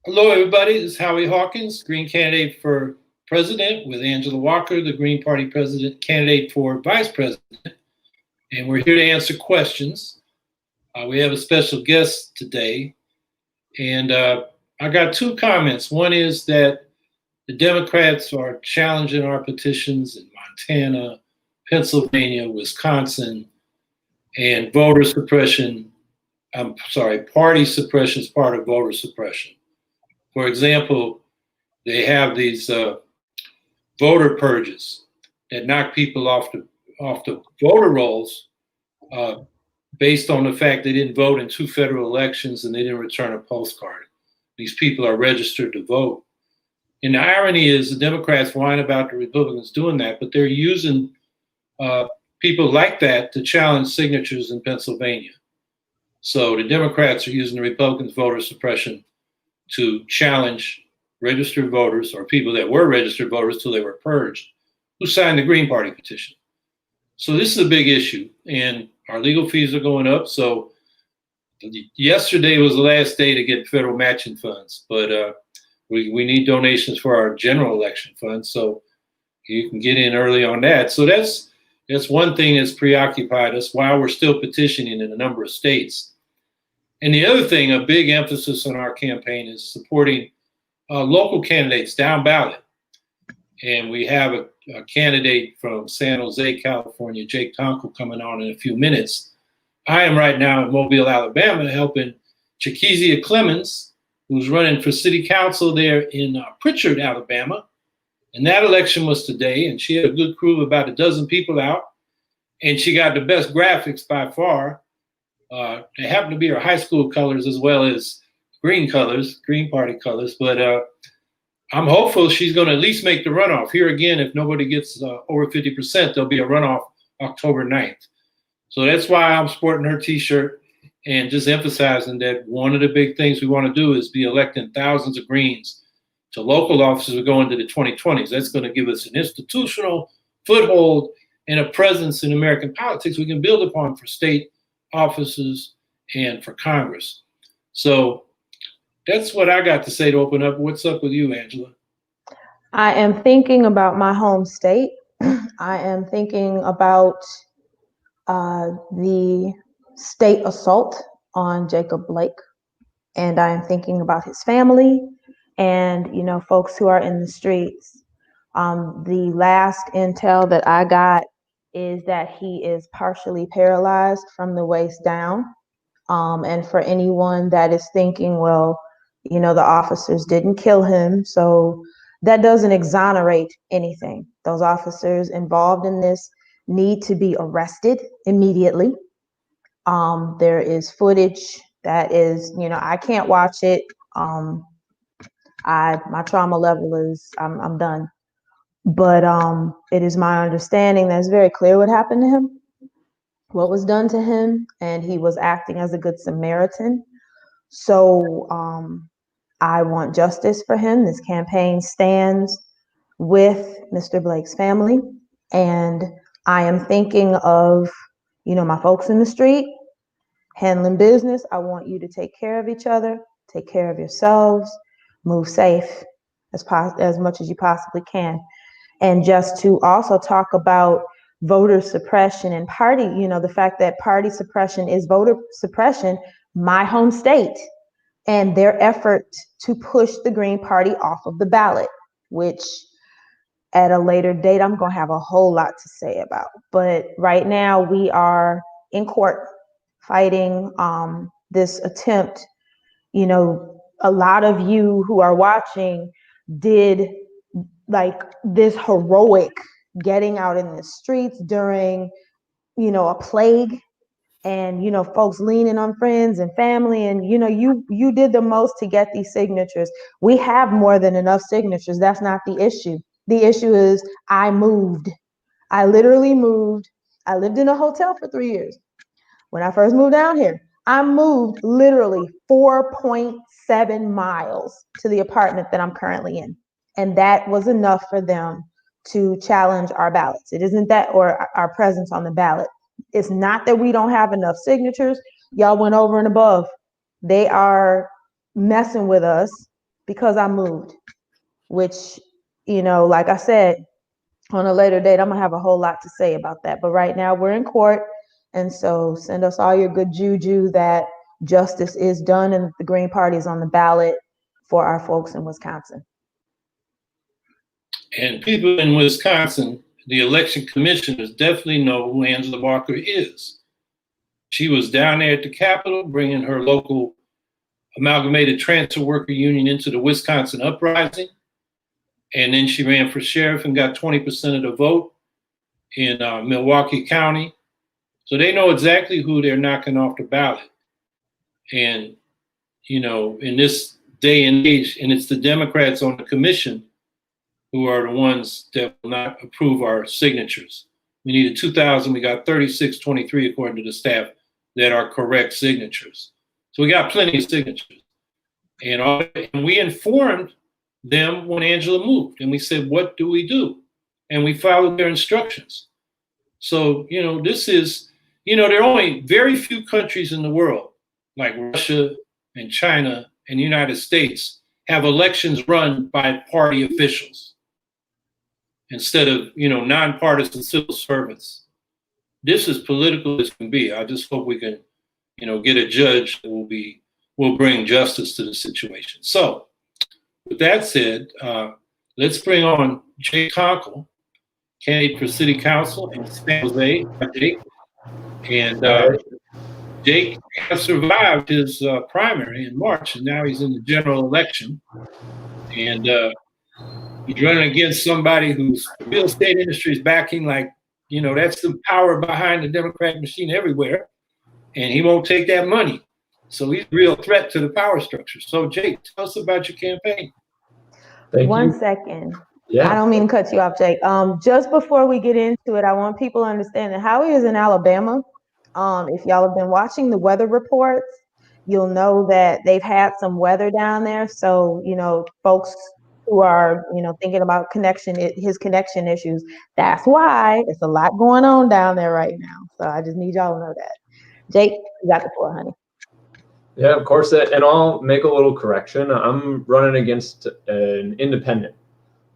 Hello, everybody. This is Howie Hawkins, Green candidate for president, with Angela Walker, the Green Party president candidate for vice president. And we're here to answer questions. We have a special guest today. And I got two comments. One is that the Democrats are challenging our petitions in Montana, Pennsylvania, Wisconsin, and voter suppression. I'm sorry, party suppression is part of voter suppression. For example, they have these voter purges that knock people off the voter rolls uh, based on the fact they didn't vote in two federal elections and they didn't return a postcard. These people are registered to vote. And the irony is the Democrats whine about the Republicans doing that, but they're using people like that to challenge signatures in Pennsylvania. So the Democrats are using the Republicans' voter suppression to challenge registered voters or people that were registered voters till they were purged who signed the Green Party petition. So this is a big issue, and our legal fees are going up. So yesterday was the last day to get federal matching funds, but we need donations for our general election fund, so you can get in early on that. So that's one thing that's preoccupied us while we're still petitioning in a number of states. And the other thing, a big emphasis on our campaign is supporting local candidates down ballot. And we have a candidate from San Jose, California, Jake Tonkel, coming on in a few minutes. I am right now in Mobile, Alabama, helping Chiquizia Clemens, who's running for city council there in Pritchard, Alabama. And that election was today, and she had a good crew of about a dozen people out, and she got the best graphics by far. They happen to be her high school colors as well as Green Party colors, but I'm hopeful she's going to at least make the runoff. Here again, if nobody gets over 50%, there'll be a runoff October 9th. So that's why I'm sporting her t-shirt and just emphasizing that one of the big things we want to do is be electing thousands of Greens to local offices we go into the 2020s. That's going to give us an institutional foothold and a presence in American politics we can build upon for state offices and for Congress. So that's what I got to say to open up. What's up with you, Angela? I am thinking about my home state. I am thinking about the state assault on Jacob Blake. And I am thinking about his family and, folks who are in the streets. The last intel that I got is that he is partially paralyzed from the waist down. And for anyone that is thinking, well, the officers didn't kill him, so that doesn't exonerate anything. Those officers involved in this need to be arrested immediately. There is footage that is, I can't watch it. My trauma level is, I'm done. But it is my understanding that it's very clear what happened to him, what was done to him, and he was acting as a good Samaritan. So I want justice for him. This campaign stands with Mr. Blake's family, and I am thinking of, my folks in the street, handling business. I want you to take care of each other, take care of yourselves, move safe as much as you possibly can. And just to also talk about voter suppression and party, the fact that party suppression is voter suppression, my home state, and their effort to push the Green Party off of the ballot, which at a later date, I'm going to have a whole lot to say about. But right now we are in court fighting this attempt. A lot of you who are watching did like this heroic getting out in the streets during, a plague, and, folks leaning on friends and family, and, you did the most to get these signatures. We have more than enough signatures. That's not the issue. The issue is I moved. I literally moved. I lived in a hotel for 3 years. When I first moved down here, I moved literally 4.7 miles to the apartment that I'm currently in. And that was enough for them to challenge our ballots. It isn't that, or our presence on the ballot. It's not that we don't have enough signatures. Y'all went over and above. They are messing with us because I moved, which, like I said, on a later date, I'm gonna have a whole lot to say about that. But right now we're in court. And so send us all your good juju that justice is done and the Green Party is on the ballot for our folks in Wisconsin. And people in Wisconsin, the election commissioners definitely know who Angela Walker is. She was down there at the Capitol bringing her local amalgamated transfer worker union into the Wisconsin uprising. And then she ran for sheriff and got 20% of the vote in Milwaukee County. So they know exactly who they're knocking off the ballot. And, in this day and age, and it's the Democrats on the commission who are the ones that will not approve our signatures. We needed 2,000, we got 3623 according to the staff that are correct signatures. So we got plenty of signatures. And we informed them when Angela moved, and we said, what do we do? And we followed their instructions. So, this is, there are only very few countries in the world, like Russia and China and the United States, have elections run by party officials instead of, nonpartisan civil servants. This is political as can be. I just hope we can, get a judge that will bring justice to the situation. So, with that said, let's bring on Jake Conkle, candidate for city council in San Jose. Jake. And Jake has survived his primary in March, and now he's in the general election. And he's running against somebody whose real estate industry is backing, that's the power behind the Democratic machine everywhere. And he won't take that money. So he's a real threat to the power structure. So Jake, tell us about your campaign. Thank One you. second. Yeah. I don't mean to cut you off, Jake. Just before we get into it, I want people to understand that Howie is in Alabama. If y'all have been watching the weather reports, you'll know that they've had some weather down there. So, folks who are, thinking about his connection issues, that's why it's a lot going on down there right now. So I just need y'all to know that. Jake, you got the floor, honey. Yeah, of course. And I'll make a little correction. I'm running against an independent,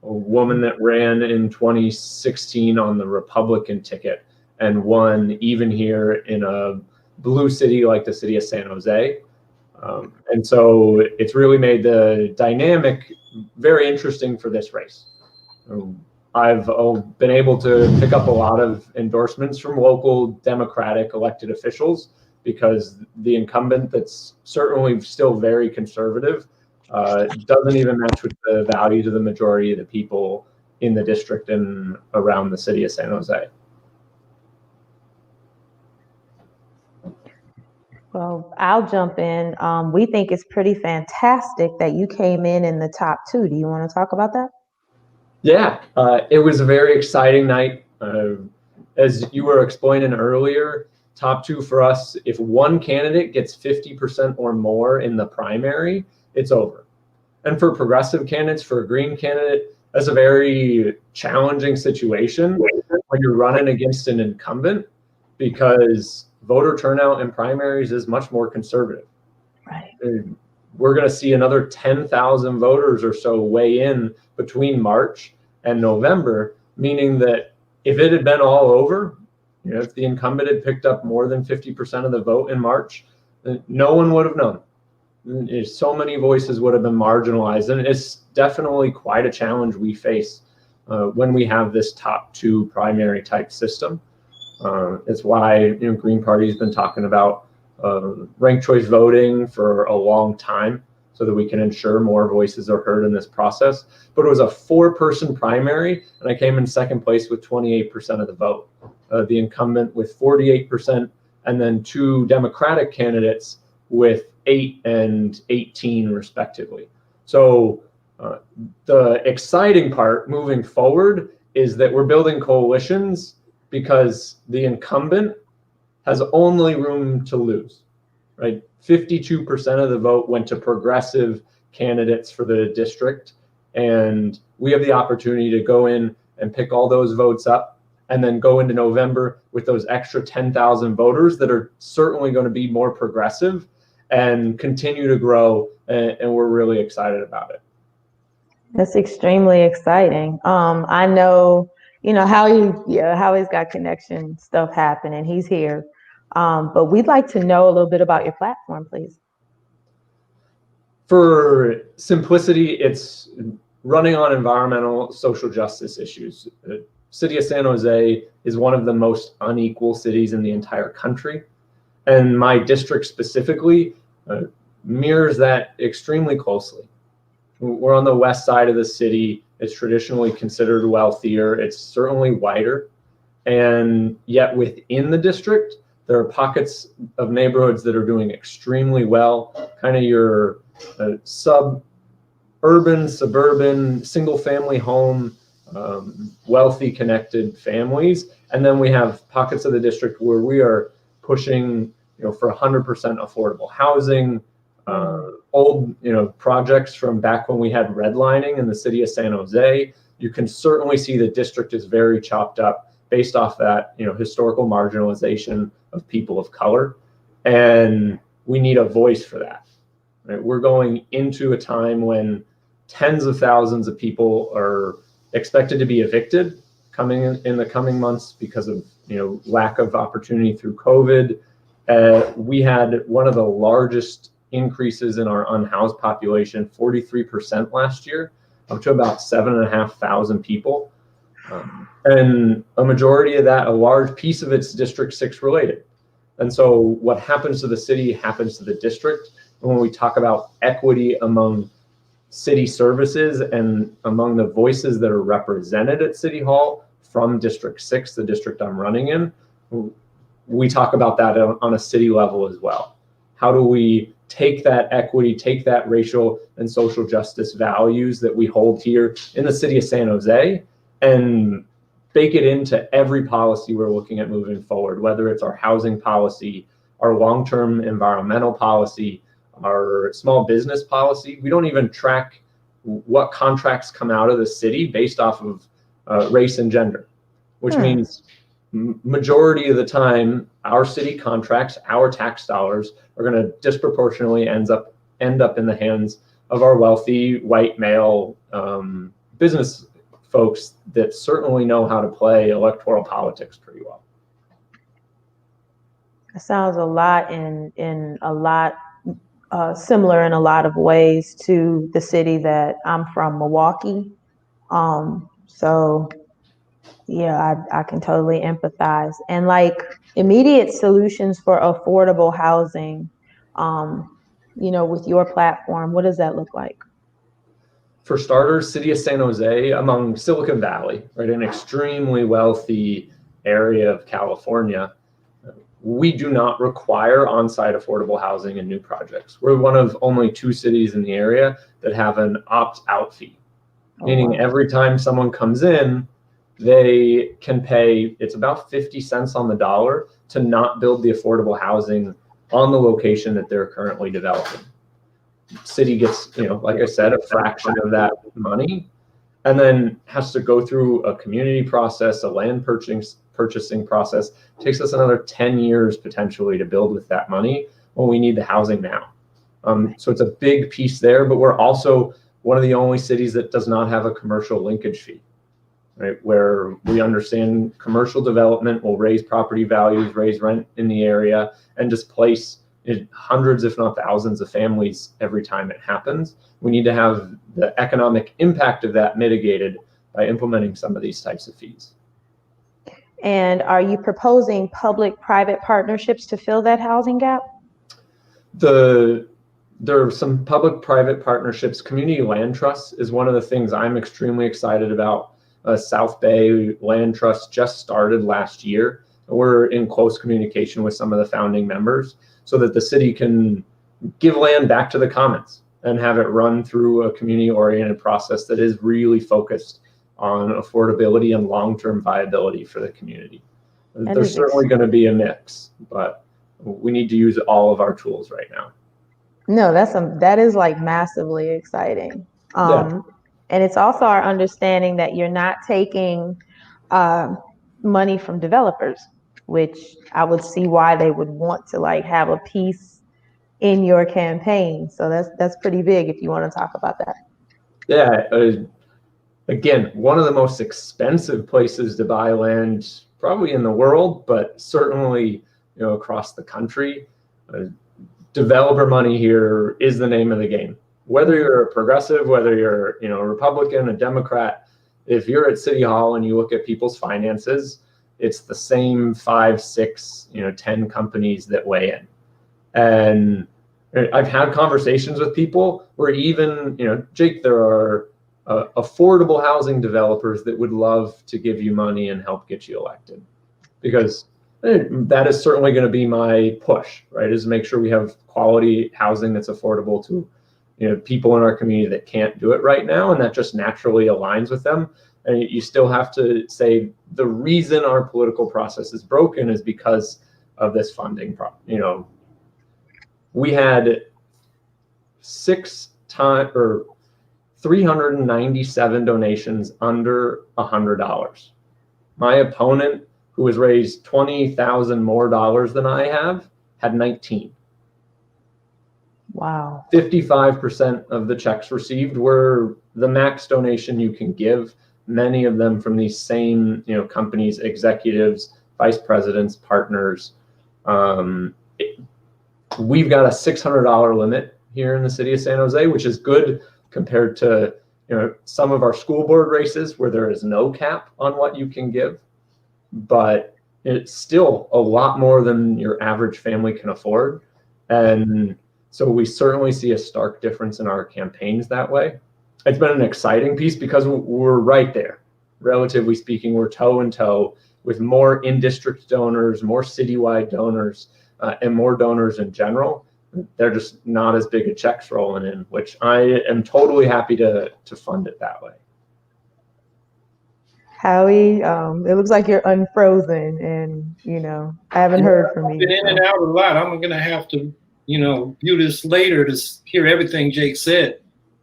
a woman that ran in 2016 on the Republican ticket and won even here in a blue city like the city of San Jose. And so it's really made the dynamic very interesting for this race. I've been able to pick up a lot of endorsements from local Democratic elected officials because the incumbent, that's certainly still very conservative, doesn't even match with the values of the majority of the people in the district and around the city of San Jose. Well, I'll jump in. We think it's pretty fantastic that you came in the top 2. Do you want to talk about that? Yeah, it was a very exciting night. As you were explaining earlier, top 2 for us, if one candidate gets 50% or more in the primary, it's over. And for progressive candidates, for a green candidate, that's a very challenging situation when you're running against an incumbent because voter turnout in primaries is much more conservative. Right. We're going to see another 10,000 voters or so weigh in between March and November, meaning that if it had been all over, if the incumbent had picked up more than 50% of the vote in March, no one would have known. So many voices would have been marginalized, and it's definitely quite a challenge we face when we have this top 2 primary type system. It's why Green Party's been talking about ranked choice voting for a long time so that we can ensure more voices are heard in this process. But it was a 4-person primary, and I came in second place with 28% of the vote. The incumbent with 48%, and then 2 Democratic candidates with 8 and 18 respectively. So the exciting part moving forward is that we're building coalitions because the incumbent has only room to lose, right? 52% of the vote went to progressive candidates for the district. And we have the opportunity to go in and pick all those votes up and then go into November with those extra 10,000 voters that are certainly going to be more progressive and continue to grow. And we're really excited about it. That's extremely exciting. I know, Howie's got connection stuff happening. He's here. But we'd like to know a little bit about your platform, please. For simplicity, it's running on environmental social justice issues. The city of San Jose is one of the most unequal cities in the entire country. And my district specifically mirrors that extremely closely. We're on the west side of the city. It's traditionally considered wealthier. It's certainly whiter. And yet within the district, there are pockets of neighborhoods that are doing extremely well, kind of your suburban, single family home, wealthy connected families. And then we have pockets of the district where we are pushing, for 100% affordable housing, old, projects from back when we had redlining in the city of San Jose. You can certainly see the district is very chopped up based off that, historical marginalization of people of color. And we need a voice for that. Right? We're going into a time when tens of thousands of people are expected to be evicted coming in the coming months because of lack of opportunity through COVID. We had one of the largest increases in our unhoused population, 43% last year, up to about 7,500 people. And a majority of that, a large piece of it's District 6 related. And so what happens to the city happens to the district. And when we talk about equity among city services and among the voices that are represented at City Hall from District 6, the district I'm running in, we talk about that on a city level as well. How do we take that equity, take that racial and social justice values that we hold here in the city of San Jose and bake it into every policy we're looking at moving forward, whether it's our housing policy, our long-term environmental policy, our small business policy. We don't even track what contracts come out of the city based off of race and gender, which means majority of the time, our city contracts, our tax dollars are going to disproportionately end up in the hands of our wealthy white male business folks that certainly know how to play electoral politics pretty well. It sounds a lot similar in a lot of ways to the city that I'm from, Milwaukee. So yeah, I can totally empathize. And like immediate solutions for affordable housing, with your platform, what does that look like? For starters, city of San Jose, among Silicon Valley, right, an extremely wealthy area of California, we do not require on-site affordable housing in new projects. We're one of only 2 cities in the area that have an opt-out fee, meaning every time someone comes in, they can pay, it's about 50 cents on the dollar to not build the affordable housing on the location that they're currently developing. City gets, like I said, a fraction of that money, and then has to go through a community process, a land purchasing process. It takes us another 10 years potentially to build with that money when we need the housing now. So it's a big piece there, but we're also one of the only cities that does not have a commercial linkage fee, right? Where we understand commercial development will raise property values, raise rent in the area, and displace hundreds, if not thousands, of families every time it happens. We need to have the economic impact of that mitigated by implementing some of these types of fees. And are you proposing public-private partnerships to fill that housing gap? There are some public-private partnerships. Community land trusts is one of the things I'm extremely excited about. South Bay Land Trust just started last year. We're in close communication with some of the founding members so that the city can give land back to the commons and have it run through a community-oriented process that is really focused on affordability and long-term viability for the community. There's certainly going to be a mix, but we need to use all of our tools right now. No, that is like massively exciting. Yeah. And it's also our understanding that you're not taking money from developers, which I would see why they would want to like have a piece in your campaign. So that's pretty big if you want to talk about that. Yeah. Again, one of the most expensive places to buy land probably in the world, but certainly across the country. Developer money here is the name of the game. Whether you're a progressive, whether you're a Republican, a Democrat, if you're at City Hall and you look at people's finances, it's the same 5, 6, 10 companies that weigh in. And I've had conversations with people where even, Jake, there are affordable housing developers that would love to give you money and help get you elected, because that is certainly going to be my push, right? Is to make sure we have quality housing that's affordable to people in our community that can't do it right now, and that just naturally aligns with them. And you still have to say the reason our political process is broken is because of this funding problem. We had 397 donations under $100. My opponent, who has raised $20,000 more than I have, had 19. Wow. 55% of the checks received were the max donation you can give, many of them from these same companies, executives, vice presidents, partners. We've got a $600 limit here in the city of San Jose, which is good compared to some of our school board races where there is no cap on what you can give, but it's still a lot more than your average family can afford. And so we certainly see a stark difference in our campaigns that way. It's been an exciting piece because we're right there. Relatively speaking, we're toe and toe with more in-district donors, more citywide donors, and more donors in general. They're just not as big a checks rolling in, which I am totally happy to fund it that way. Howie, it looks like you're unfrozen, and I haven't heard from you. I've been in and out a lot. I'm going to have to, view this later to hear everything Jake said.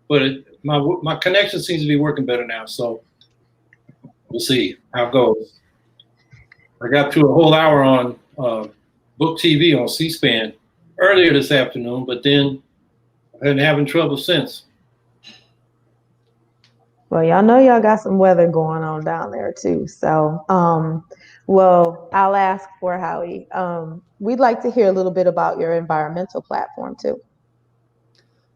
But my connection seems to be working better now, so we'll see how it goes. I got through a whole hour on Book TV on C-SPAN earlier this afternoon, but then I've been having trouble since. Well, y'all know y'all got some weather going on down there too. So, well, I'll ask for Howie. We'd like to hear a little bit about your environmental platform too.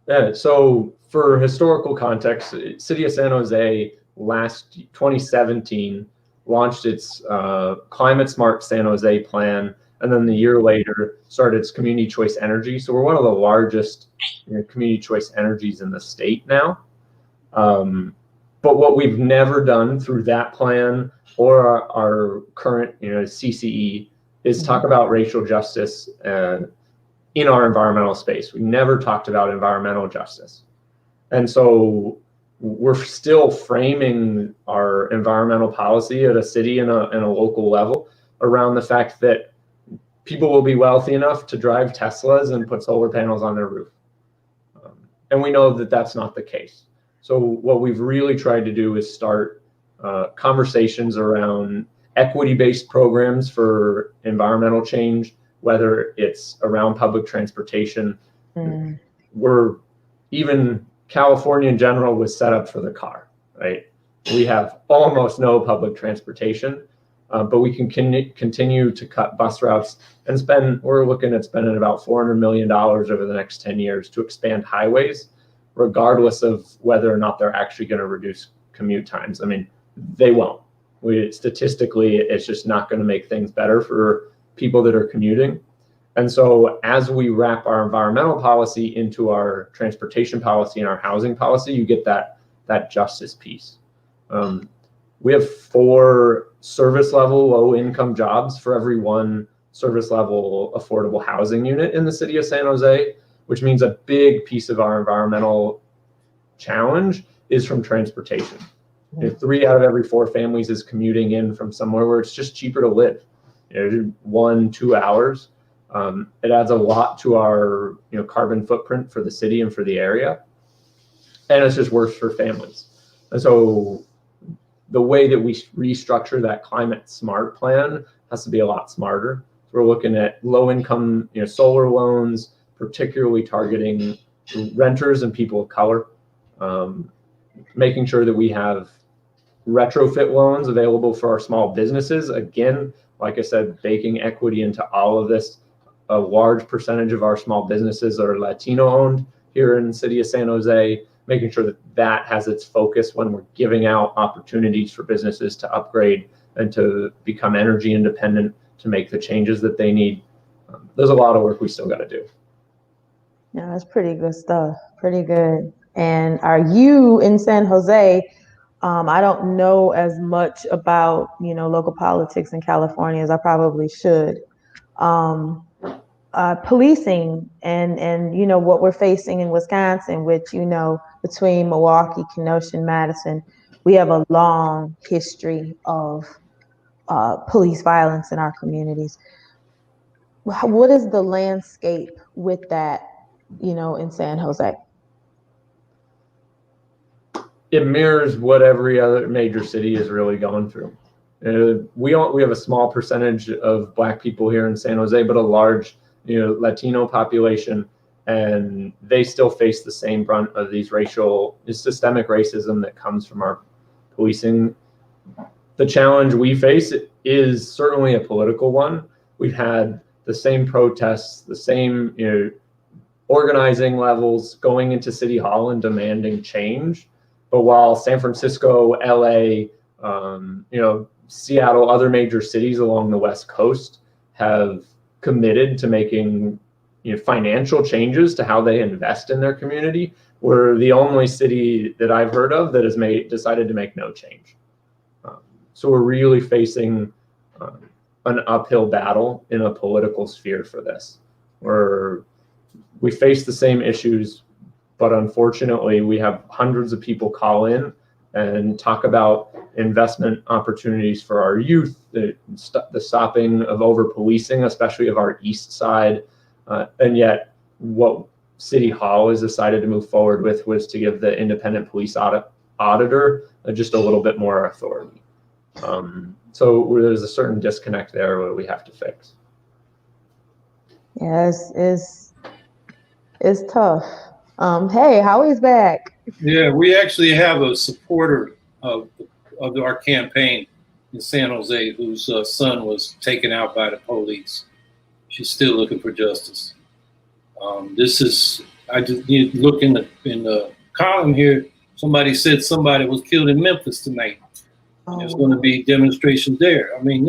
Yeah, so for historical context, City of San Jose last 2017 launched its Climate Smart San Jose plan, and then the year later started its community choice energy. So we're one of the largest community choice energies in the state now. But what we've never done through that plan or our current CCE is talk about racial justice in our environmental space. We never talked about environmental justice. And so we're still framing our environmental policy at a city and a local level around the fact that people will be wealthy enough to drive Teslas and put solar panels on their roof. And we know that that's not the case. So what we've really tried to do is start conversations around equity-based programs for environmental change, whether it's around public transportation. Even California in general was set up for the car, right? We have almost no public transportation, but we can continue to cut bus routes and we're looking at spending about $400 million over the next 10 years to expand highways, regardless of whether or not they're actually going to reduce commute times. I mean, they won't. Statistically, it's just not going to make things better for people that are commuting. And so as we wrap our environmental policy into our transportation policy and our housing policy, you get that justice piece. We have 4 service level low income jobs for every 1 service level affordable housing unit in the city of San Jose, which means a big piece of our environmental challenge is from transportation. 3 out of every 4 families is commuting in from somewhere where it's just cheaper to live. 1-2 hours. It adds a lot to our carbon footprint for the city and for the area, and it's just worse for families. And so the way that we restructure that climate smart plan has to be a lot smarter. We're looking at low income solar loans, particularly targeting renters and people of color. making sure that we have retrofit loans available for our small businesses. Again, like I said, baking equity into all of this. A large percentage of our small businesses are Latino owned here in the city of San Jose, making sure that that has its focus when we're giving out opportunities for businesses to upgrade and to become energy independent, to make the changes that they need. There's a lot of work we still got to do. Yeah, that's pretty good stuff. Pretty good. And are you in San Jose? I don't know as much about, local politics in California as I probably should. Policing and what we're facing in Wisconsin, which, between Milwaukee, Kenosha, and Madison, we have a long history of police violence in our communities. What is the landscape with that, in San Jose? It mirrors what every other major city is really going through. We have a small percentage of Black people here in San Jose, but a large, Latino population, and they still face the same brunt of these systemic racism that comes from our policing. The challenge we face is certainly a political one. We've had the same protests, the same organizing levels going into City Hall and demanding change. But while San Francisco, LA, Seattle, other major cities along the West Coast have committed to making financial changes to how they invest in their community, we're the only city that I've heard of that has decided to make no change. So we're really facing an uphill battle in a political sphere for this, where we face the same issues, but unfortunately we have hundreds of people call in and talk about investment opportunities for our youth, the stopping of over-policing, especially of our east side, and yet what City Hall has decided to move forward with was to give the independent police auditor just a little bit more authority. So there's a certain disconnect there where we have to fix. Yeah, it's tough. Hey, Howie's back. Yeah, we actually have a supporter of our campaign in San Jose whose son was taken out by the police. She's still looking for justice. I just need to look in the column here. Somebody said somebody was killed in Memphis tonight. There's going to be demonstrations there. I mean,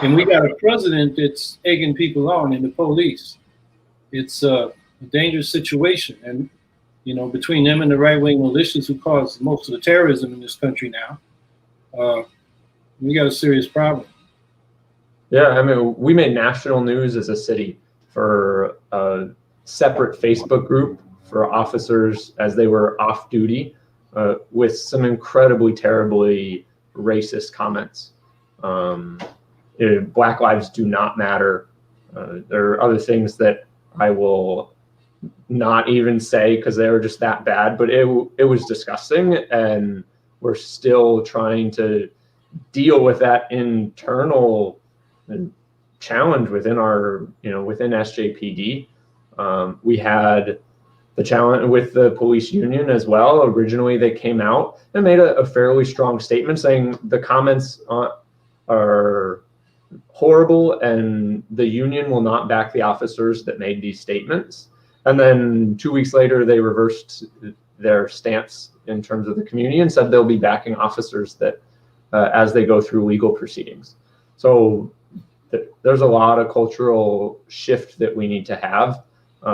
and we got a president that's egging people on in the police. It's a dangerous situation. And, between them and the right-wing militias who cause most of the terrorism in this country now, we got a serious problem. Yeah, I mean, we made national news as a city for a separate Facebook group for officers as they were off duty, with some incredibly terribly racist comments. Black lives do not matter. There are other things that I will not even say because they were just that bad, but it was disgusting, and we're still trying to deal with that internal challenge within our, within SJPD. We had the challenge with the police union as well. Originally, they came out and made a fairly strong statement saying the comments are horrible and the union will not back the officers that made these statements. And then 2 weeks later, they reversed their stance in terms of the community and said they'll be backing officers that as they go through legal proceedings. So there's a lot of cultural shift that we need to have.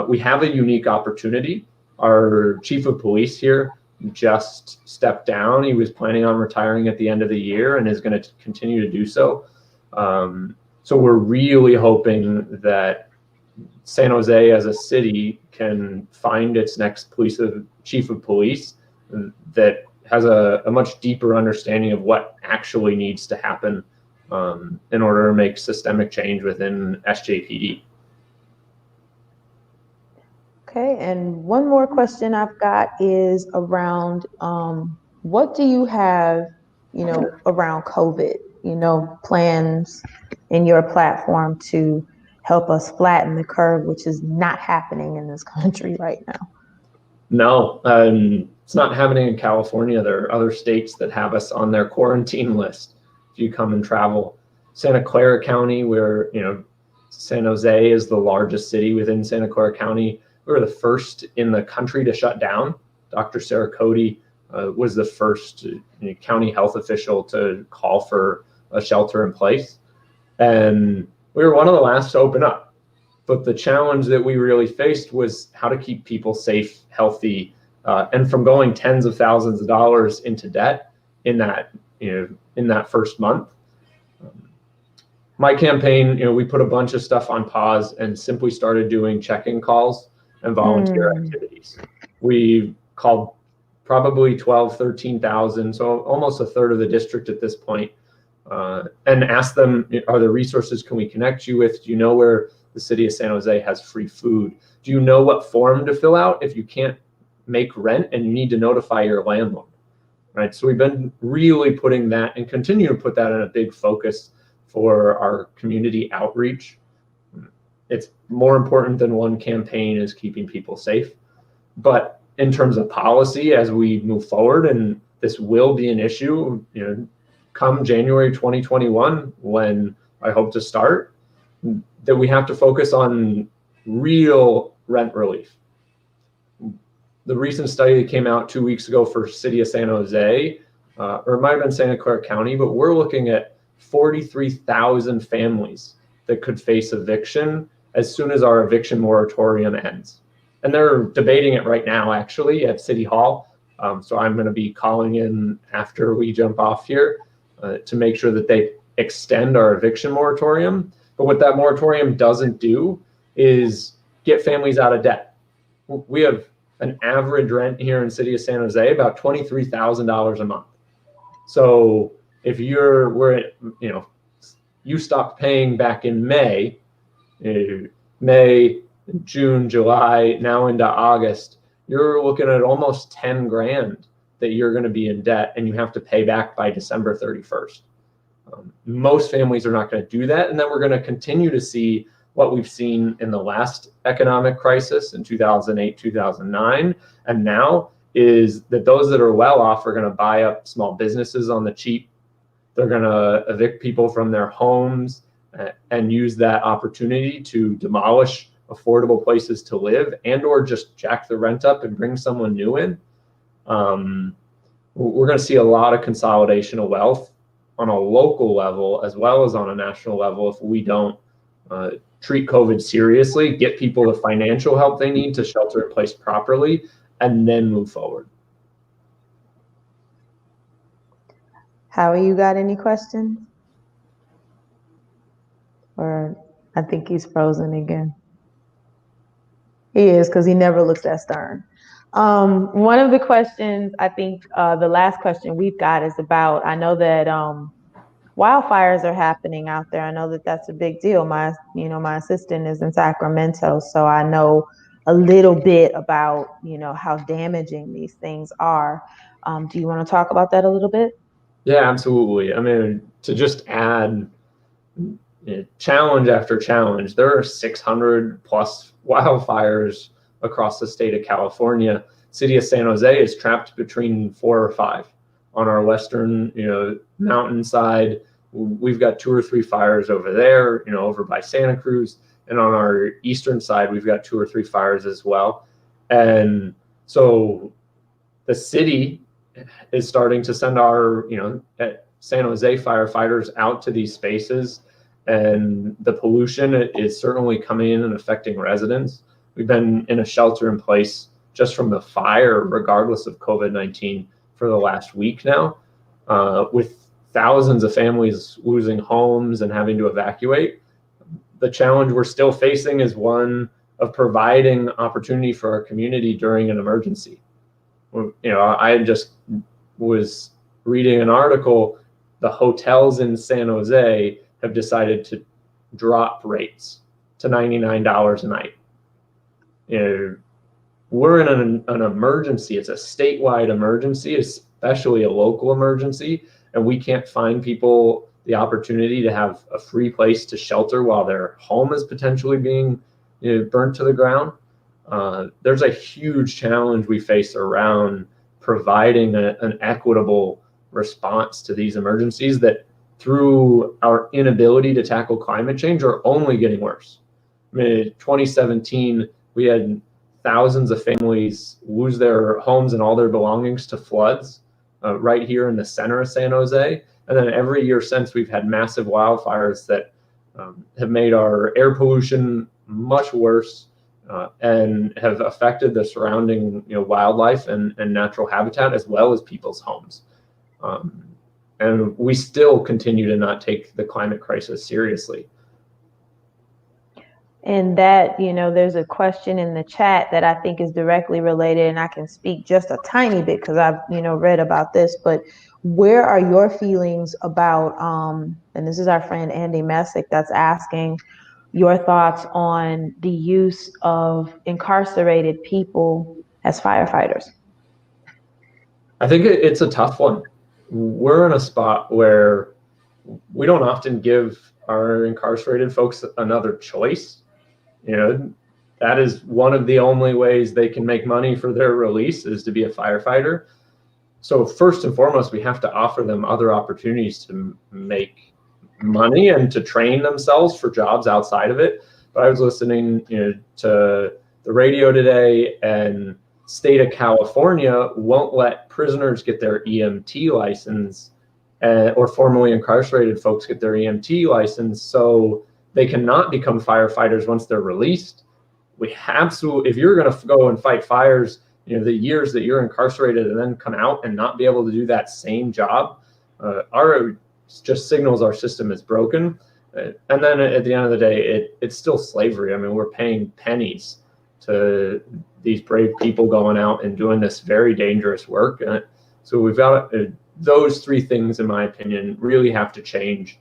We have a unique opportunity. Our chief of police here just stepped down. He was planning on retiring at the end of the year and is going to continue to do so. So we're really hoping that San Jose as a city can find its next chief of police that has a much deeper understanding of what actually needs to happen in order to make systemic change within SJPD. Okay, and one more question I've got is around what do you have, around COVID, plans in your platform to help us flatten the curve, which is not happening in this country right now? No, It's not happening in California. There are other states that have us on their quarantine list if you come and travel. Santa Clara County, where, you know, San Jose is the largest city within Santa Clara County. We were the first in the country to shut down. Dr. Sarah Cody was the first county health official to call for a shelter in place. And we were one of the last to open up. But the challenge that we really faced was how to keep people safe, healthy, and from going tens of thousands of dollars into debt in that, in that first month. My campaign, we put a bunch of stuff on pause and simply started doing check-in calls and volunteer activities. We called probably 12, 13,000, so almost a third of the district at this point, and asked them, are there resources can we connect you with? Do you know where the city of San Jose has free food? Do you know what form to fill out if you can't make rent and you need to notify your landlord, right? So we've been really putting that and continue to put that in a big focus for our community outreach. It's more important than one campaign is keeping people safe. But in terms of policy, as we move forward, and this will be an issue, come January 2021, when I hope to start, that we have to focus on real rent relief. The recent study that came out 2 weeks ago for City of San Jose, or it might have been Santa Clara County, but we're looking at 43,000 families that could face eviction as soon as our eviction moratorium ends. And they're debating it right now, actually, at City Hall. So I'm going to be calling in after we jump off here to make sure that they extend our eviction moratorium. But what that moratorium doesn't do is get families out of debt. We have an average rent here in City of San Jose about $23,000 a month. So if you stopped paying back in May, June, July, now into August, you're looking at almost 10 grand that you're going to be in debt and you have to pay back by December 31st. Most families are not going to do that. And then we're going to continue to see what we've seen in the last economic crisis in 2008, 2009. And now is that those that are well off are going to buy up small businesses on the cheap. They're going to evict people from their homes and use that opportunity to demolish affordable places to live and or just jack the rent up and bring someone new in. We're going to see a lot of consolidation of wealth on a local level as well as on a national level if we don't treat COVID seriously, get people the financial help they need to shelter in place properly, and then move forward. Howie, you got any questions? Or I think he's frozen again. He is, because he never looks that stern. One of the questions, I think the last question we've got is about, I know that wildfires are happening out there. I know that that's a big deal. My assistant is in Sacramento, so I know a little bit about, how damaging these things are. Do you want to talk about that a little bit? Yeah, absolutely. I mean, to just add challenge after challenge, there are 600 plus wildfires across the state of California. City of San Jose is trapped between 4 or 5. On our western, mountainside, we've got 2 or 3 fires over there, over by Santa Cruz. And on our eastern side, we've got 2 or 3 fires as well. And so the city is starting to send our, San Jose firefighters out to these spaces. And the pollution is certainly coming in and affecting residents. We've been in a shelter in place just from the fire, regardless of COVID-19, for the last week now, with thousands of families losing homes and having to evacuate. The challenge we're still facing is one of providing opportunity for our community during an emergency. I just was reading an article, the hotels in San Jose have decided to drop rates to $99 a night. We're in an emergency. It's a statewide emergency, especially a local emergency, and we can't find people the opportunity to have a free place to shelter while their home is potentially being burnt to the ground. There's a huge challenge we face around providing an equitable response to these emergencies that, through our inability to tackle climate change, are only getting worse. I mean, in 2017, we had thousands of families lose their homes and all their belongings to floods right here in the center of San Jose. And then every year since, we've had massive wildfires that have made our air pollution much worse and have affected the surrounding wildlife and natural habitat, as well as people's homes. And we still continue to not take the climate crisis seriously. And that, there's a question in the chat that I think is directly related, and I can speak just a tiny bit because I've, read about this, but where are your feelings about, and this is our friend Andy Messick that's asking your thoughts on the use of incarcerated people as firefighters? I think it's a tough one. We're in a spot where we don't often give our incarcerated folks another choice. That is one of the only ways they can make money for their release, is to be a firefighter. So first and foremost, we have to offer them other opportunities to make money and to train themselves for jobs outside of it. But I was listening to the radio today, and state of California won't let prisoners get their EMT license, or formerly incarcerated folks get their EMT license, so they cannot become firefighters once they're released. We have to, if you're going to go and fight fires, the years that you're incarcerated and then come out and not be able to do that same job, just signals our system is broken. And then at the end of the day, it's still slavery. I mean, we're paying pennies to these brave people going out and doing this very dangerous work. So we've got those three things, in my opinion, really have to change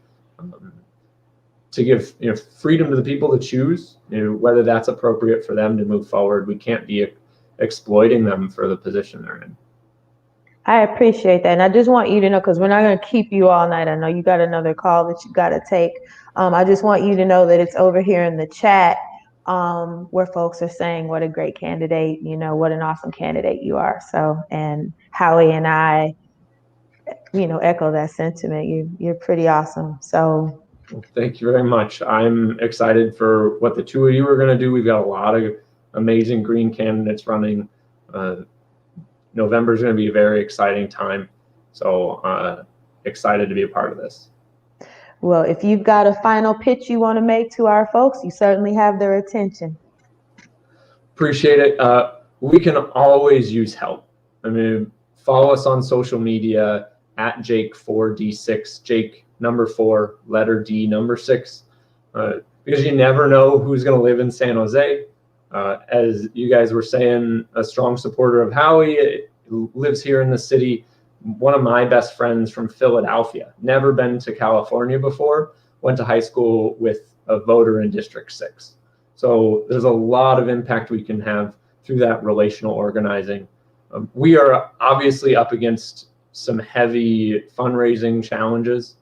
to give freedom to the people to choose whether that's appropriate for them to move forward. We can't be exploiting them for the position they're in. I appreciate that. And I just want you to know, because we're not going to keep you all night. I know you got another call that you got to take. I just want you to know that it's over here in the chat where folks are saying what a great candidate, what an awesome candidate you are. So, and Howie and I, echo that sentiment. You're pretty awesome. So well, thank you very much. I'm excited for what the two of you are going to do. We've got a lot of amazing green candidates running. November is going to be a very exciting time. So excited to be a part of this. Well, if you've got a final pitch you want to make to our folks, you certainly have their attention. Appreciate it. We can always use help. I mean, follow us on social media at Jake4D6, Jake number 4, letter D number 6, because you never know who's going to live in San Jose. As you guys were saying, a strong supporter of Howie, lives here in the city. One of my best friends from Philadelphia, never been to California before, went to high school with a voter in District 6. So there's a lot of impact we can have through that relational organizing. We are obviously up against some heavy fundraising challenges.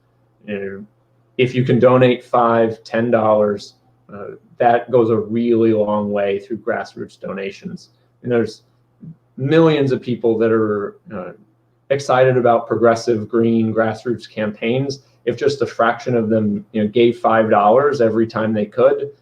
If you can donate $5, $10, that goes a really long way through grassroots donations. And there's millions of people that are excited about progressive green grassroots campaigns. If just a fraction of them gave $5 every time they could,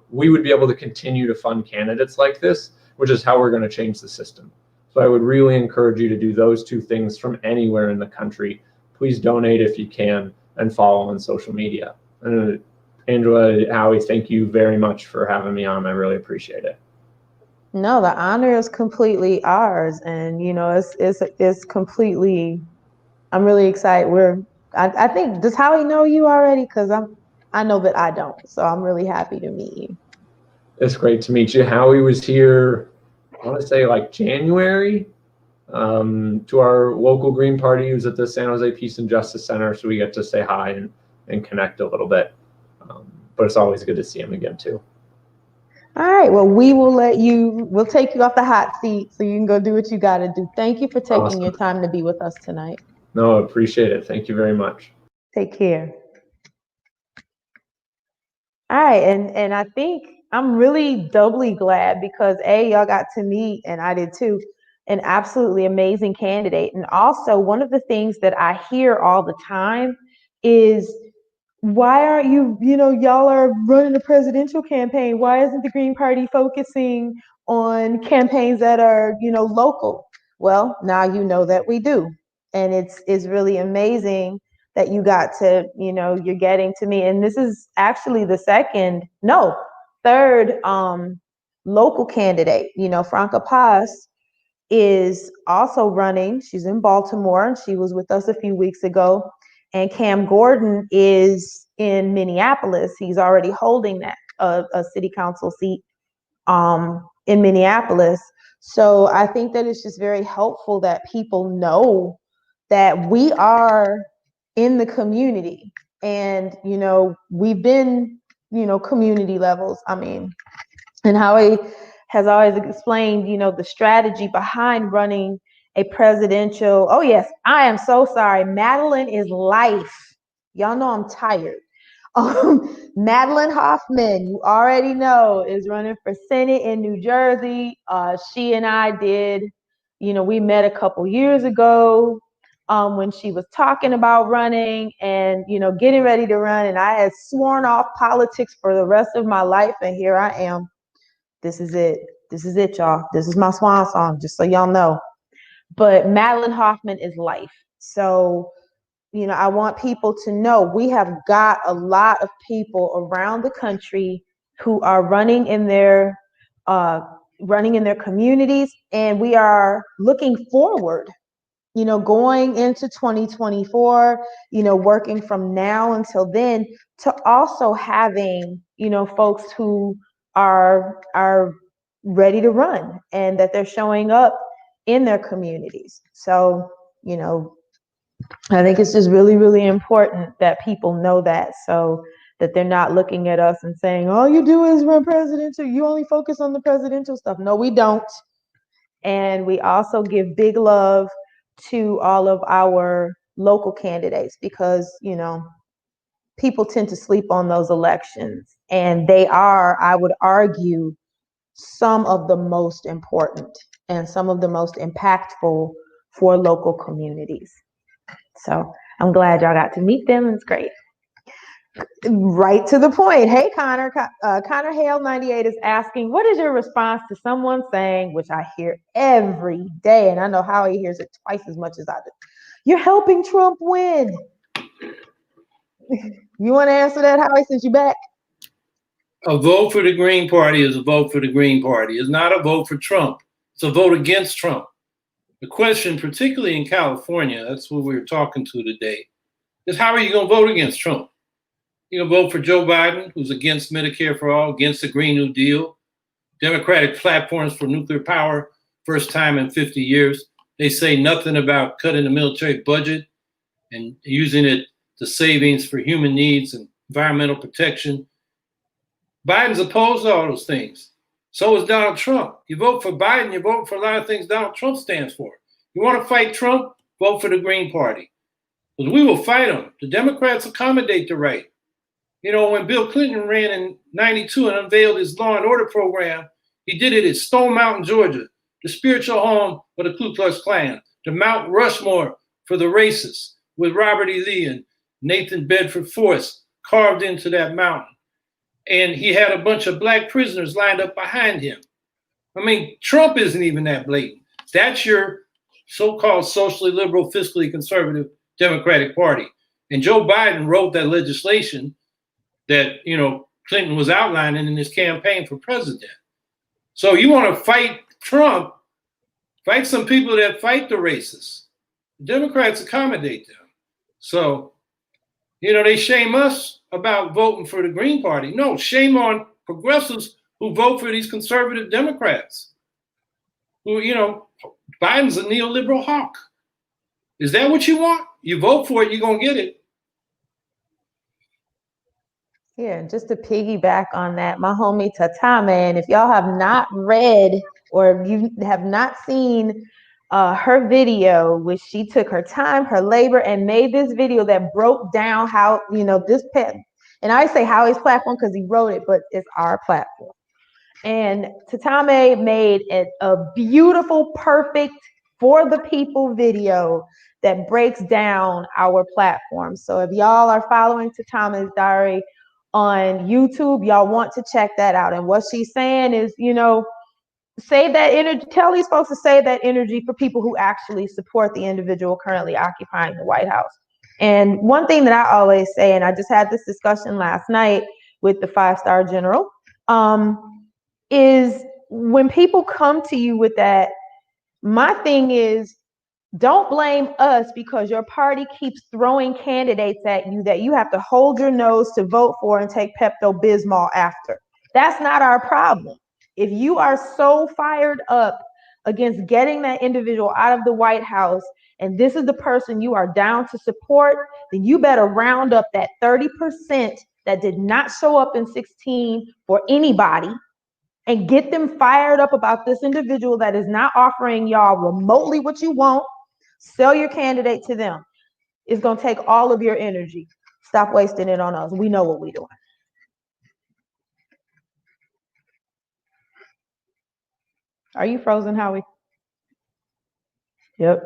we would be able to continue to fund candidates like this, which is how we're going to change the system. So I would really encourage you to do those two things from anywhere in the country. Please donate if you can, and follow on social media. And Angela, Howie, thank you very much for having me on. I really appreciate it. No, the honor is completely ours, and it's completely. I'm really excited. I think, does Howie know you already? Because I know that I don't, so I'm really happy to meet you. It's great to meet you. Howie was here, I want to say like January, to our local Green Party. He was at the San Jose Peace and Justice Center, so we get to say hi and connect a little bit. But it's always good to see him again too. All right, well, we'll take you off the hot seat so you can go do what you got to do. Thank you for taking your time to be with us tonight. No, I appreciate it. Thank you very much. Take care. All right, and I think I'm really doubly glad because y'all got to meet, and I did too, an absolutely amazing candidate. And also, one of the things that I hear all the time is, why aren't you, y'all are running a presidential campaign. Why isn't the Green Party focusing on campaigns that are, local? Well, now you know that we do. And it's really amazing that you got to, you're getting to me. And this is actually the third local candidate. Franca Paz is also running. She's in Baltimore, and she was with us a few weeks ago. And Cam Gordon is in Minneapolis. He's already holding that a city council seat in Minneapolis. So I think that it's just very helpful that people know that we are in the community, and we've been community levels. I mean, and Howie has always explained the strategy behind running a presidential. Oh yes, I am so sorry. Madeline is life. Y'all know I'm tired. Madeline Hoffman, you already know, is running for Senate in New Jersey. She and I did, we met a couple years ago when she was talking about running and, getting ready to run. And I had sworn off politics for the rest of my life. And here I am. This is it. This is it, y'all. This is my swan song, just so y'all know. But Madeline Hoffman is life. So, I want people to know we have got a lot of people around the country who are running in their communities, and we are looking forward, going into 2024, working from now until then, to also having, folks who are ready to run and that they're showing up in their communities. So, I think it's just really, really important that people know that, so that they're not looking at us and saying, all you do is run presidential. You only focus on the presidential stuff. No, we don't. And we also give big love to all of our local candidates because, people tend to sleep on those elections. And they are, I would argue, some of the most important and some of the most impactful for local communities. So I'm glad y'all got to meet them. It's great. Right to the point. Hey, Connor. Connor Hale 98 is asking, what is your response to someone saying, which I hear every day, and I know Howie hears it twice as much as I do, you're helping Trump win? You want to answer that, Howie, since you're back? A vote for the Green Party is a vote for the Green Party. It's not a vote for Trump. It's a vote against Trump. The question, particularly in California, that's what we're talking to today, is how are you going to vote against Trump? You're going to vote for Joe Biden, who's against Medicare for all, against the Green New Deal, Democratic platforms for nuclear power, first time in 50 years. They say nothing about cutting the military budget and using it to savings for human needs and environmental protection. Biden's opposed to all those things. So is Donald Trump. You vote for Biden, you vote for a lot of things Donald Trump stands for. You want to fight Trump? Vote for the Green Party. Because we will fight them. The Democrats accommodate the right. When Bill Clinton ran in 92 and unveiled his law and order program, he did it at Stone Mountain, Georgia, the spiritual home of the Ku Klux Klan, the Mount Rushmore for the racists, with Robert E. Lee and Nathan Bedford Forrest carved into that mountain. And he had a bunch of black prisoners lined up behind him. I mean, Trump isn't even that blatant. That's your so-called socially liberal, fiscally conservative Democratic Party. And Joe Biden wrote that legislation that, Clinton was outlining in his campaign for president. So you want to fight Trump, fight some people that fight the racists. The Democrats accommodate them. So, they shame us about voting for the Green Party. No, shame on progressives who vote for these conservative Democrats. Who, Biden's a neoliberal hawk. Is that what you want? You vote for it, you're going to get it. Yeah, just to piggyback on that, my homie Tata, man, if y'all have not read or you have not seen her video, which she took her time, her labor, and made this video that broke down how, this and I say Howie's platform because he wrote it, but it's our platform. And Tatame made a beautiful, perfect, for the people video that breaks down our platform. So if y'all are following Tatame's Diary on YouTube, y'all want to check that out. And what she's saying is, save that energy, tell these folks to save that energy for people who actually support the individual currently occupying the White House. And one thing that I always say, and I just had this discussion last night with the 5-star general, is when people come to you with that, my thing is, don't blame us because your party keeps throwing candidates at you that you have to hold your nose to vote for and take Pepto-Bismol after. That's not our problem. If you are so fired up against getting that individual out of the White House, and this is the person you are down to support, then you better round up that 30% that did not show up in 16 for anybody and get them fired up about this individual that is not offering y'all remotely what you want. Sell your candidate to them. It's going to take all of your energy. Stop wasting it on us. We know what we're doing. Are you frozen, Howie? Yep.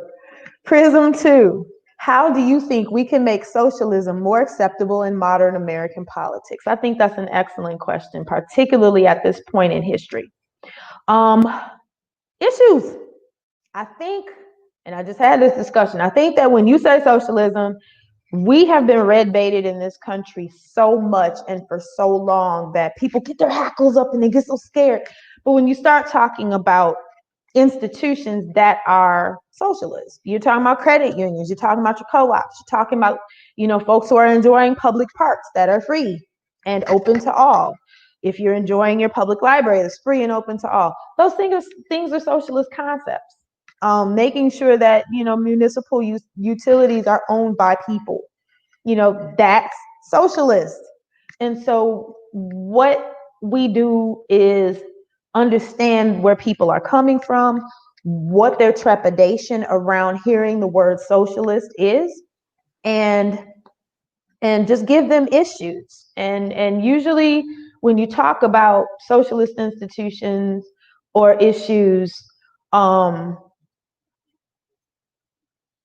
Prism 2. How do you think we can make socialism more acceptable in modern American politics? I think that's an excellent question, particularly at this point in history. Issues. I think, and I just had this discussion, I think that when you say socialism, we have been red baited in this country so much and for so long that people get their hackles up and they get so scared. But when you start talking about institutions that are socialist, you're talking about credit unions, you're talking about your co-ops, you're talking about, folks who are enjoying public parks that are free and open to all. If you're enjoying your public library that's free and open to all, those things are socialist concepts. Making sure that, municipal utilities are owned by people, that's socialist. And so what we do is understand where people are coming from, what their trepidation around hearing the word socialist is, and just give them issues. And usually when you talk about socialist institutions or issues,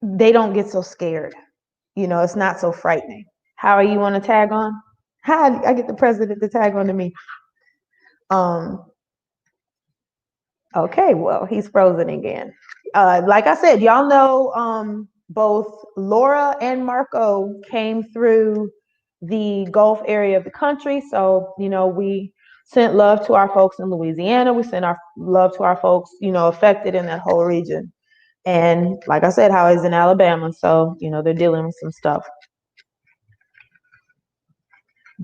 they don't get so scared. It's not so frightening. Howie, you want to tag on? Hi, I get the president to tag on to me. Okay, well, he's frozen again. Like I said, y'all know both Laura and Marco came through the Gulf area of the country. So, we sent love to our folks in Louisiana. We sent our love to our folks, affected in that whole region. And like I said, Howie's in Alabama. So, they're dealing with some stuff.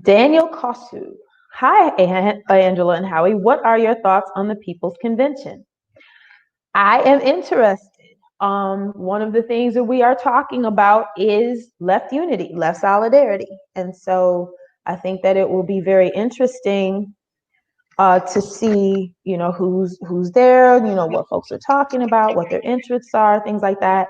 Daniel Kosu. Hi, Angela and Howie. What are your thoughts on the People's Convention? I am interested. One of the things that we are talking about is left unity, left solidarity. And so I think that it will be very interesting to see, who's there, what folks are talking about, what their interests are, things like that.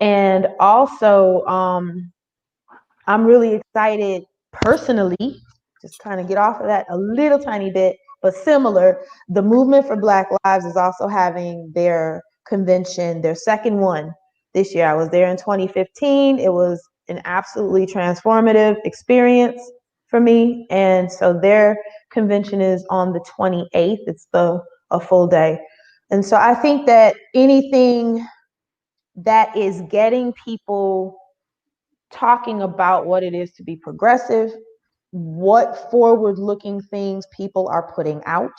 And also, I'm really excited personally, just kind of get off of that a little tiny bit, but similar. The Movement for Black Lives is also having their convention, their second one this year. I was there in 2015. It was an absolutely transformative experience for me. And so their convention is on the 28th. It's a full day. And so I think that anything that is getting people talking about what it is to be progressive, what forward-looking things people are putting out,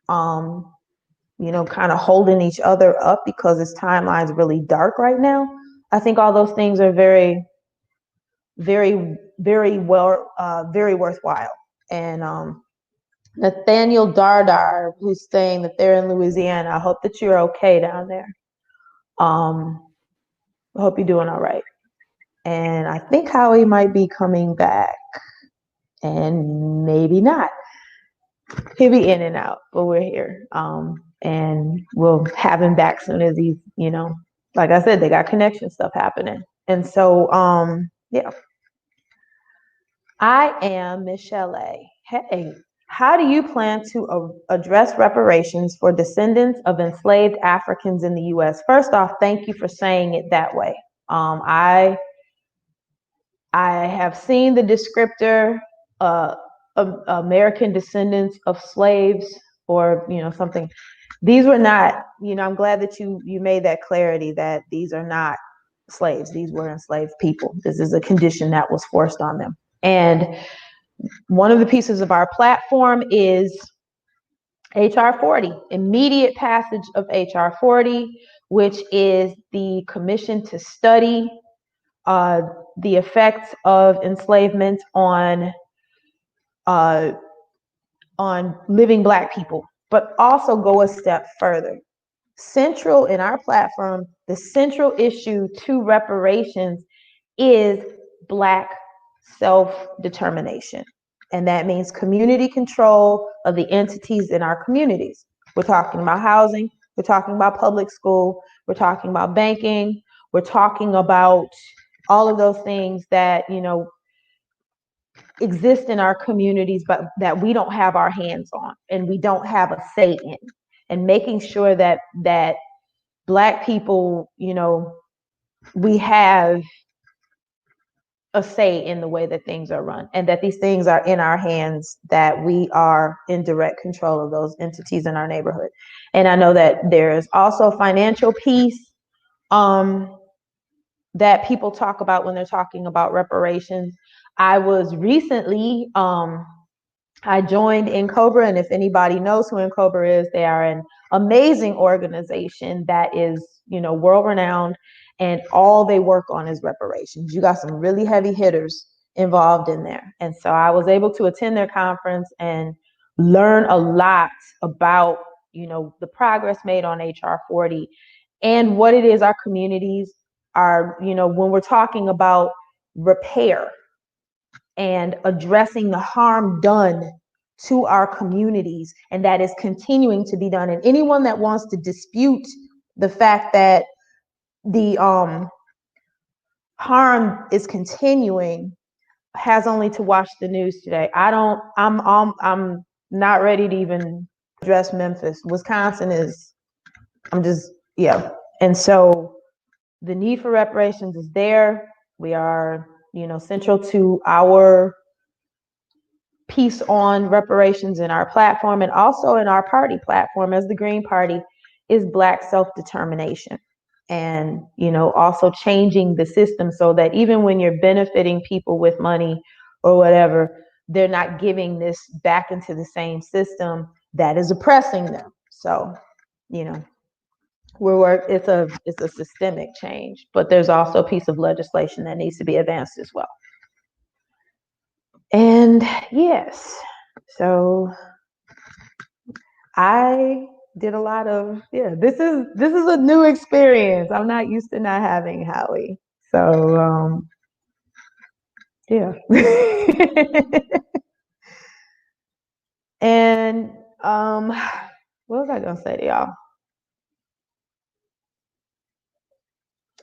kind of holding each other up because this timeline's really dark right now. I think all those things are very, very, very very worthwhile. And Nathaniel Dardar, who's saying that they're in Louisiana, I hope that you're okay down there. I hope you're doing all right. And I think Howie might be coming back, and maybe not. He'll be in and out, but we're here. And we'll have him back soon as he's, like I said, they got connection stuff happening. And so, yeah. IAmMichelae. Hey, how do you plan to address reparations for descendants of enslaved Africans in the U.S.? First off, thank you for saying it that way. I have seen the descriptor, American descendants of slaves, or something. These were not. I'm glad that you made that clarity that these are not slaves. These were enslaved people. This is a condition that was forced on them. And one of the pieces of our platform is HR 40, immediate passage of HR 40, which is the commission to study the effects of enslavement on living Black people, but also go a step further. Central in our platform, the central issue to reparations is Black self-determination. And that means community control of the entities in our communities. We're talking about housing, we're talking about public school, we're talking about banking, we're talking about all of those things that, exist in our communities, but that we don't have our hands on and we don't have a say in. And making sure that Black people, we have a say in the way that things are run, and that these things are in our hands, that we are in direct control of those entities in our neighborhood. And I know that there is also financial piece that people talk about when they're talking about reparations. I was recently, I joined InCobra, and if anybody knows who InCobra is, they are an amazing organization that is, world renowned, and all they work on is reparations. You got some really heavy hitters involved in there. And so I was able to attend their conference and learn a lot about, the progress made on HR 40 and what it is our communities are, when we're talking about repair and addressing the harm done to our communities, and that is continuing to be done. And anyone that wants to dispute the fact that the harm is continuing has only to watch the news today. I'm not ready to even address Memphis. Wisconsin is, yeah. And so the need for reparations is there. We are, central to our piece on reparations in our platform, and also in our party platform as the Green Party, is Black self-determination. And, also changing the system so that even when you're benefiting people with money or whatever, they're not giving this back into the same system that is oppressing them. So, it's a systemic change, but there's also a piece of legislation that needs to be advanced as well. And yes, so I did a lot of, this is a new experience. I'm not used to not having Howie. So yeah. And what was I gonna say to y'all?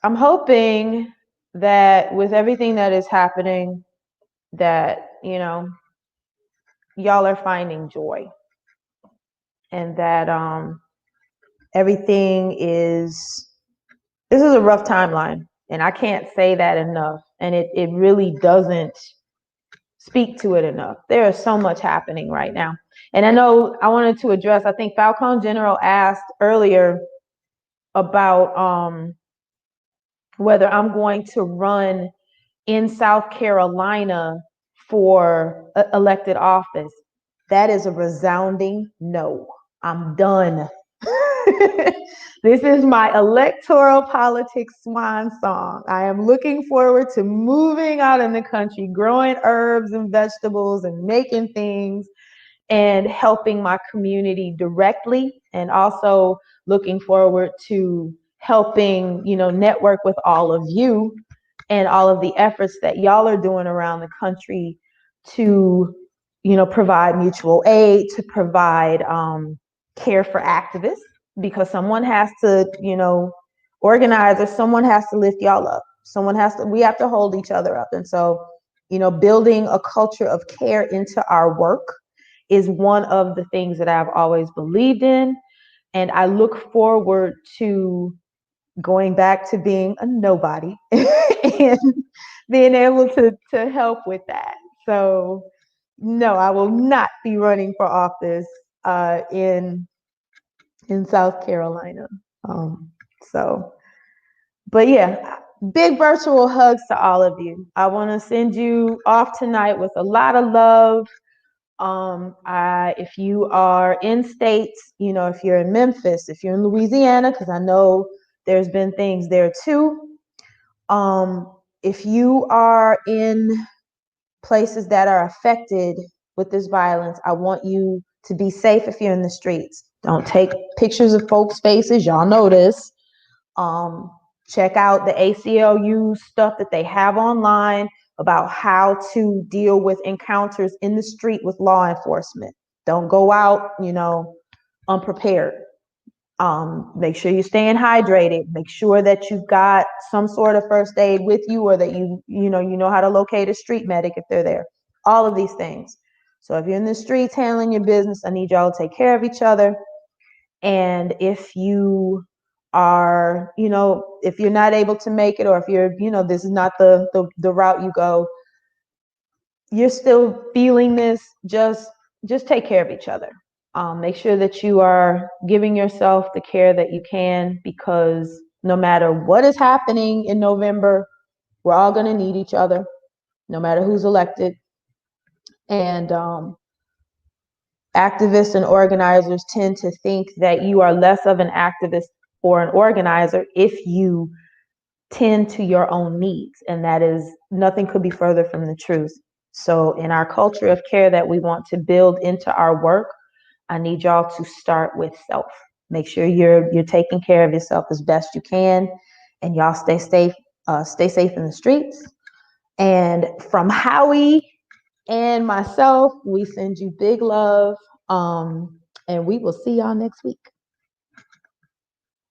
I'm hoping that with everything that is happening, that, y'all are finding joy, and that everything this is a rough timeline, and I can't say that enough, and it really doesn't speak to it enough. There is so much happening right now. And I know I wanted to address, I think Falcon General asked earlier about whether I'm going to run in South Carolina for elected office. That is a resounding no. I'm done. This is my electoral politics swan song. I am looking forward to moving out in the country, growing herbs and vegetables and making things and helping my community directly, and also looking forward to helping, network with all of you and all of the efforts that y'all are doing around the country to, provide mutual aid, to provide care for activists, because someone has to, organize, or someone has to lift y'all up. We have to hold each other up. And so, building a culture of care into our work, is one of the things that I've always believed in. And I look forward to going back to being a nobody and being able to help with that. So no, I will not be running for office in South Carolina. But yeah, big virtual hugs to all of you. I want to send you off tonight with a lot of love. If you are in states, if you're in Memphis, if you're in Louisiana, because I know there's been things there too. If you are in places that are affected with this violence, I want you to be safe if you're in the streets. Don't take pictures of folks' faces. Y'all know this. Check out the ACLU stuff that they have online about how to deal with encounters in the street with law enforcement. Don't go out, unprepared. Make sure you're staying hydrated. Make sure that you've got some sort of first aid with you, or that you know how to locate a street medic if they're there. All of these things. So if you're in the streets handling your business, I need y'all to take care of each other. And if you are, if you're not able to make it, or if you're, this is not the route you go, you're still feeling this, just take care of each other. Make sure that you are giving yourself the care that you can, because no matter what is happening in November, we're all going to need each other, no matter who's elected. And activists and organizers tend to think that you are less of an activist or an organizer if you tend to your own needs. And that is, nothing could be further from the truth. So in our culture of care that we want to build into our work, I need y'all to start with self. Make sure you're taking care of yourself as best you can, and y'all stay safe in the streets. And from Howie and myself, we send you big love. And we will see y'all next week.